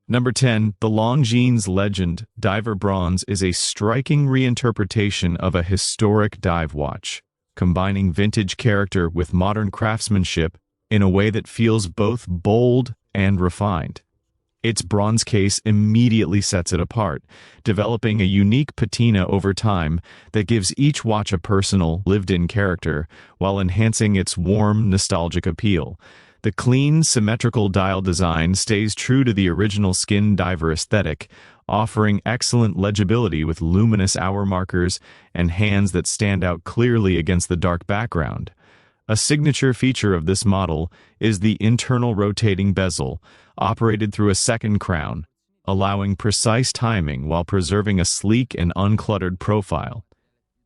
Number 10. The Longines Legend Diver Bronze is a striking reinterpretation of a historic dive watch, combining vintage character with modern craftsmanship in a way that feels both bold and refined. Its bronze case immediately sets it apart, developing a unique patina over time that gives each watch a personal, lived-in character, while enhancing its warm, nostalgic appeal. The clean, symmetrical dial design stays true to the original skin diver aesthetic, offering excellent legibility with luminous hour markers and hands that stand out clearly against the dark background. A signature feature of this model is the internal rotating bezel, operated through a second crown, allowing precise timing while preserving a sleek and uncluttered profile.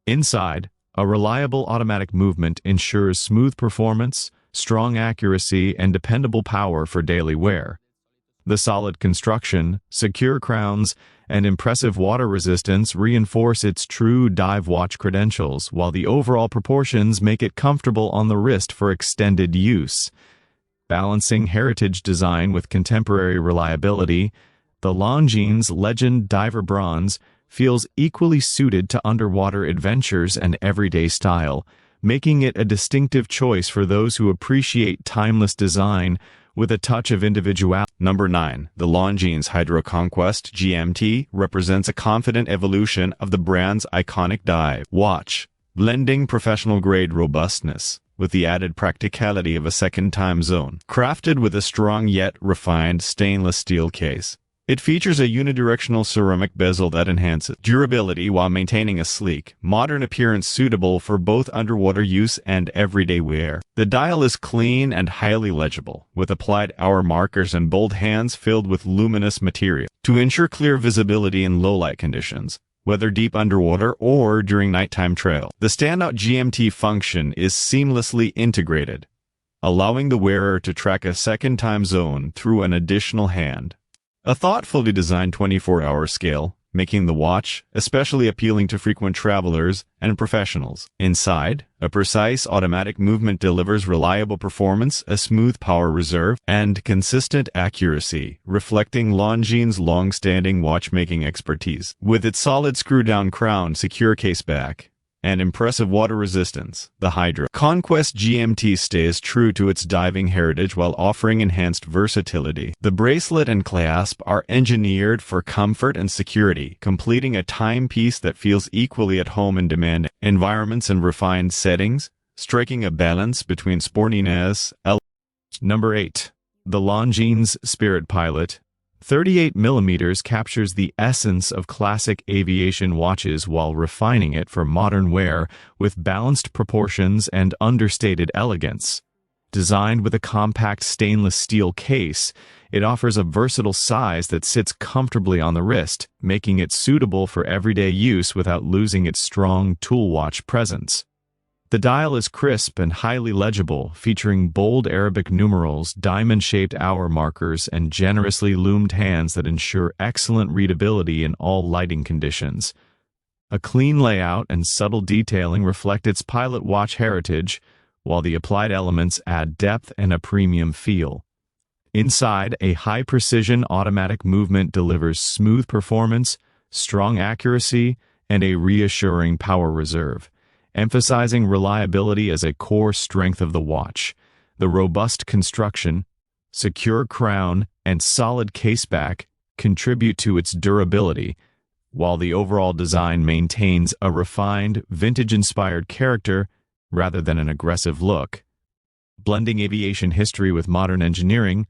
Inside, a reliable automatic movement ensures smooth performance, strong accuracy, and dependable power for daily wear. The solid construction, secure crowns, and impressive water resistance reinforce its true dive watch credentials, while the overall proportions make it comfortable on the wrist for extended use. Balancing heritage design with contemporary reliability, the Longines Legend Diver Bronze feels equally suited to underwater adventures and everyday style, making it a distinctive choice for those who appreciate timeless design with a touch of individuality. Number 9. The Longines HydroConquest GMT represents a confident evolution of the brand's iconic dive watch, blending professional-grade robustness with the added practicality of a second time zone. Crafted with a strong yet refined stainless steel case, it features a unidirectional ceramic bezel that enhances durability while maintaining a sleek, modern appearance suitable for both underwater use and everyday wear. The dial is clean and highly legible, with applied hour markers and bold hands filled with luminous material to ensure clear visibility in low-light conditions, whether deep underwater or during nighttime trail. The standout GMT function is seamlessly integrated, allowing the wearer to track a second time zone through an additional hand. A thoughtfully designed 24-hour scale, making the watch especially appealing to frequent travelers and professionals. Inside, a precise automatic movement delivers reliable performance, a smooth power reserve, and consistent accuracy, reflecting Longines' long-standing watchmaking expertise. With its solid screw-down crown, secure caseback, and impressive water resistance, the HydroConquest GMT stays true to its diving heritage while offering enhanced versatility. The bracelet and clasp are engineered for comfort and security, completing a timepiece that feels equally at home in demanding environments and refined settings, striking a balance between sportiness and Number 8. The Longines Spirit Pilot 38mm captures the essence of classic aviation watches while refining it for modern wear with balanced proportions and understated elegance. Designed with a compact stainless steel case, it offers a versatile size that sits comfortably on the wrist, making it suitable for everyday use without losing its strong tool watch presence. The dial is crisp and highly legible, featuring bold Arabic numerals, diamond-shaped hour markers, and generously loomed hands that ensure excellent readability in all lighting conditions. A clean layout and subtle detailing reflect its pilot watch heritage, while the applied elements add depth and a premium feel. Inside, a high-precision automatic movement delivers smooth performance, strong accuracy, and a reassuring power reserve, emphasizing reliability as a core strength of the watch. The robust construction, secure crown, and solid caseback contribute to its durability, while the overall design maintains a refined, vintage-inspired character rather than an aggressive look. Blending aviation history with modern engineering,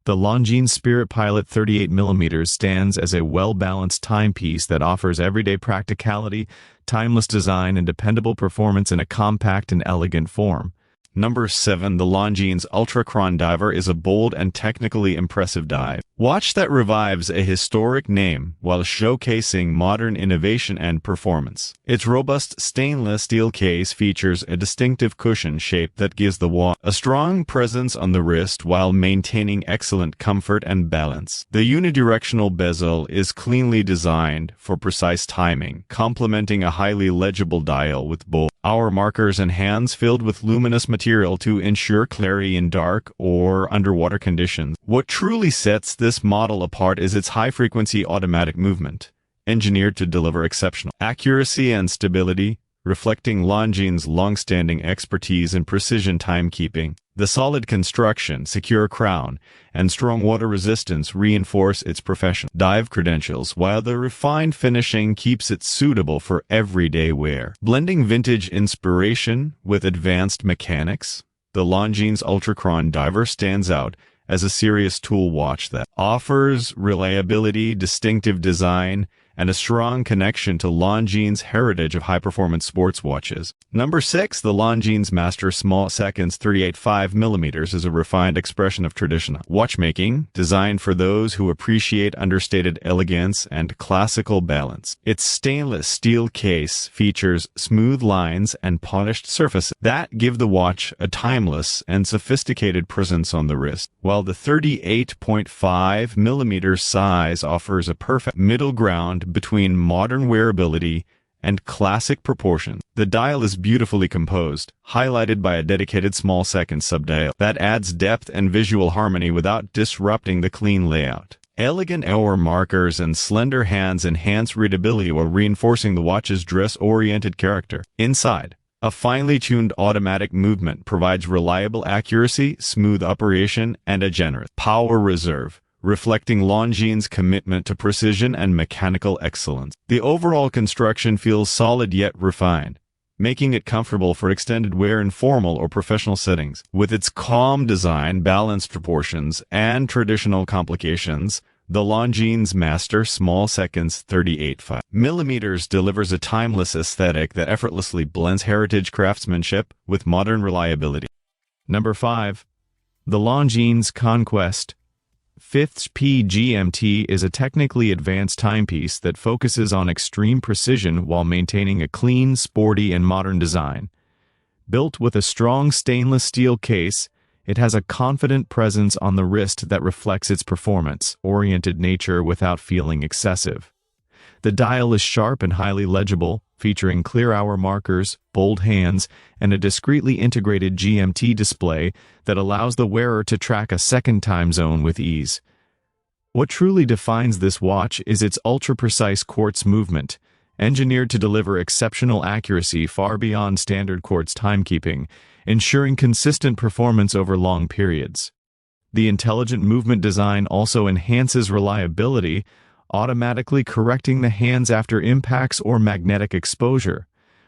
the Longines Spirit Pilot 38mm stands as a well-balanced timepiece that offers everyday practicality, timeless design, and dependable performance in a compact and elegant form. Number 7. The Longines Ultra-Chron Diver is a bold and technically impressive dive watch that revives a historic name while showcasing modern innovation and performance. Its robust stainless steel case features a distinctive cushion shape that gives the watch a strong presence on the wrist while maintaining excellent comfort and balance. The unidirectional bezel is cleanly designed for precise timing, complementing a highly legible dial with bold hour markers and hands filled with luminous material. material to ensure clarity in dark or underwater conditions. What truly sets this model apart is its high-frequency automatic movement, engineered to deliver exceptional accuracy and stability, reflecting Longines' long-standing expertise in precision timekeeping. The solid construction, secure crown, and strong water resistance reinforce its professional dive credentials, while the refined finishing keeps it suitable for everyday wear. Blending vintage inspiration with advanced mechanics, the Longines Ultra-Chron diver stands out as a serious tool watch that offers reliability, distinctive design, and a strong connection to Longines' heritage of high-performance sports watches. Number 6, the Longines Master Small Seconds 38.5mm is a refined expression of traditional watchmaking, designed for those who appreciate understated elegance and classical balance. Its stainless steel case features smooth lines and polished surfaces that give the watch a timeless and sophisticated presence on the wrist, while the 38.5mm size offers a perfect middle ground between modern wearability and classic proportions. The dial is beautifully composed, highlighted by a dedicated small second subdial that adds depth and visual harmony without disrupting the clean layout. Elegant hour markers and slender hands enhance readability while reinforcing the watch's dress-oriented character. Inside, a finely tuned automatic movement provides reliable accuracy, smooth operation, and a generous power reserve, reflecting Longines' commitment to precision and mechanical excellence. The overall construction feels solid yet refined, making it comfortable for extended wear in formal or professional settings. With its calm design, balanced proportions, and traditional complications, the Longines Master Small Seconds 38.5mm delivers a timeless aesthetic that effortlessly blends heritage craftsmanship with modern reliability. Number 5. The Longines Conquest V.H.P GMT is a technically advanced timepiece that focuses on extreme precision while maintaining a clean, sporty, and modern design. Built with a strong stainless steel case, it has a confident presence on the wrist that reflects its performance-oriented nature without feeling excessive. The dial is sharp and highly legible, featuring clear hour markers, bold hands, and a discreetly integrated GMT display that allows the wearer to track a second time zone with ease. What truly defines this watch is its ultra-precise quartz movement, engineered to deliver exceptional accuracy far beyond standard quartz timekeeping, ensuring consistent performance over long periods. The intelligent movement design also enhances reliability, automatically correcting the hands after impacts or magnetic exposure.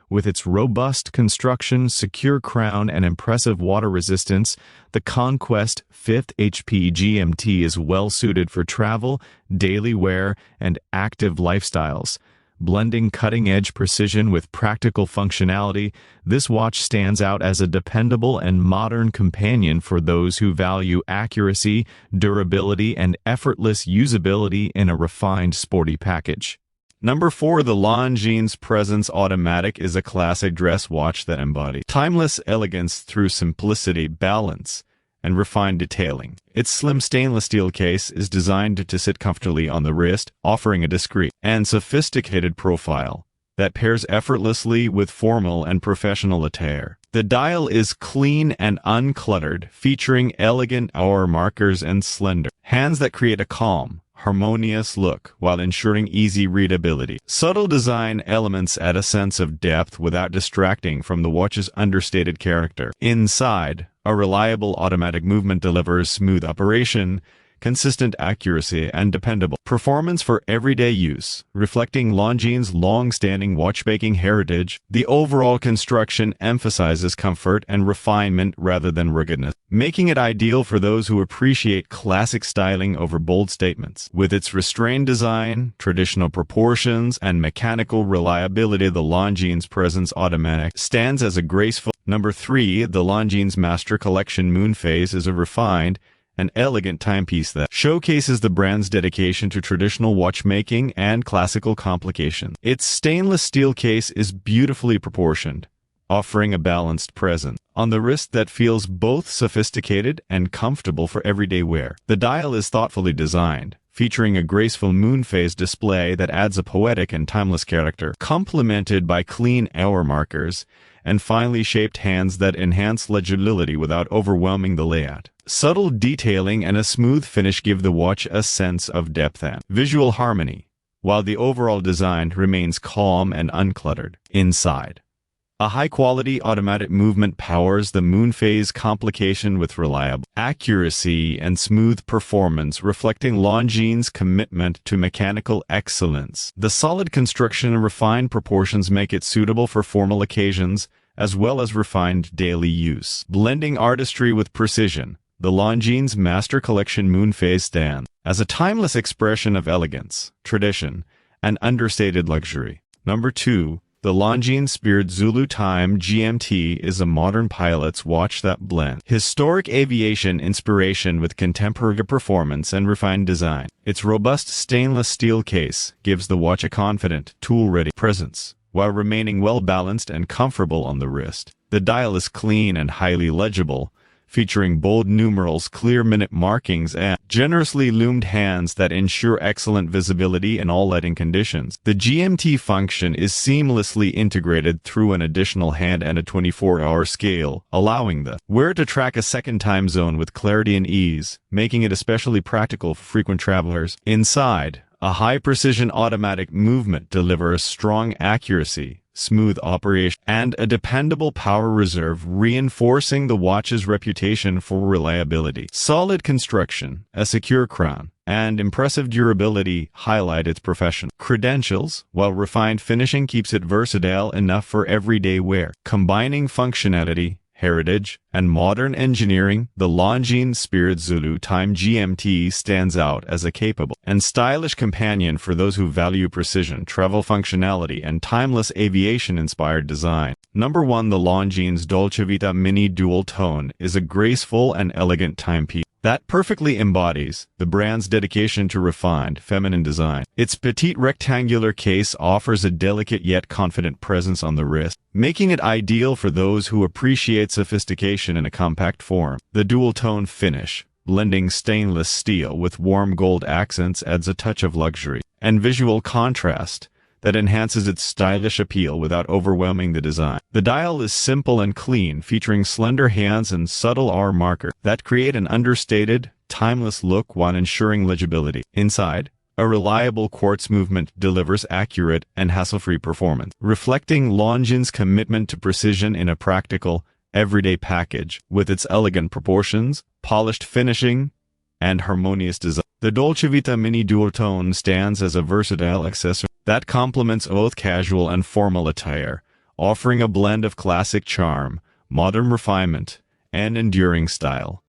With its robust construction, secure crown, and impressive water resistance, the Conquest V.H.P GMT is well suited for travel, daily wear, and active lifestyles. Blending cutting-edge precision with practical functionality, this watch stands out as a dependable and modern companion for those who value accuracy, durability, and effortless usability in a refined sporty package. Number 4, the Longines Presence Automatic is a classic dress watch that embodies timeless elegance through simplicity, balance, and refined detailing. Its slim stainless steel case is designed to sit comfortably on the wrist, offering a discreet and sophisticated profile that pairs effortlessly with formal and professional attire. The dial is clean and uncluttered, featuring elegant hour markers and slender hands that create a calm, harmonious look while ensuring easy readability. Subtle design elements add a sense of depth without distracting from the watch's understated character. Inside, a reliable automatic movement delivers smooth operation, consistent accuracy, and dependable performance for everyday use, reflecting Longines' long-standing watchmaking heritage. The overall construction emphasizes comfort and refinement rather than ruggedness, making it ideal for those who appreciate classic styling over bold statements. With its restrained design, traditional proportions, and mechanical reliability, the Longines Presence Automatic stands as a graceful. Number 3, the Longines Master Collection Moonphase is a refined and elegant timepiece that showcases the brand's dedication to traditional watchmaking and classical complications. Its stainless steel case is beautifully proportioned, offering a balanced presence on the wrist that feels both sophisticated and comfortable for everyday wear. The dial is thoughtfully designed, featuring a graceful Moonphase display that adds a poetic and timeless character, complemented by clean hour markers and finely shaped hands that enhance legibility without overwhelming the layout. Subtle detailing and a smooth finish give the watch a sense of depth and visual harmony, while the overall design remains calm and uncluttered. Inside, a high-quality automatic movement powers the Moonphase complication with reliable accuracy and smooth performance, reflecting Longines' commitment to mechanical excellence. The solid construction and refined proportions make it suitable for formal occasions, as well as refined daily use. Blending artistry with precision, the Longines Master Collection Moonphase stands as a timeless expression of elegance, tradition, and understated luxury. Number 2. The Longines Spirit Zulu Time GMT is a modern pilot's watch that blends historic aviation inspiration with contemporary performance and refined design. Its robust stainless steel case gives the watch a confident, tool-ready presence, while remaining well-balanced and comfortable on the wrist. The dial is clean and highly legible, featuring bold numerals, clear minute markings, and generously loomed hands that ensure excellent visibility in all lighting conditions. The GMT function is seamlessly integrated through an additional hand and a 24-hour scale, allowing the wearer to track a second time zone with clarity and ease, making it especially practical for frequent travelers. Inside, a high-precision automatic movement delivers strong accuracy, smooth operation, and a dependable power reserve, reinforcing the watch's reputation for reliability. Solid construction, a secure crown, and impressive durability highlight its professional credentials, while refined finishing keeps it versatile enough for everyday wear. Combining functionality, heritage, and modern engineering, the Longines Spirit Zulu Time GMT stands out as a capable and stylish companion for those who value precision, travel functionality, and timeless aviation-inspired design. Number 1. The Longines Dolcevita Mini Dual Tone is a graceful and elegant timepiece that perfectly embodies the brand's dedication to refined, feminine design. Its petite rectangular case offers a delicate yet confident presence on the wrist, making it ideal for those who appreciate sophistication in a compact form. The dual-tone finish, blending stainless steel with warm gold accents, adds a touch of luxury and visual contrast that enhances its stylish appeal without overwhelming the design. The dial is simple and clean, featuring slender hands and subtle hour marker that create an understated, timeless look while ensuring legibility. Inside, a reliable quartz movement delivers accurate and hassle-free performance, reflecting Longines' commitment to precision in a practical, everyday package. With its elegant proportions, polished finishing, and harmonious design, the Dolcevita Mini Dual Tone stands as a versatile accessory that complements both casual and formal attire, offering a blend of classic charm, modern refinement, and enduring style.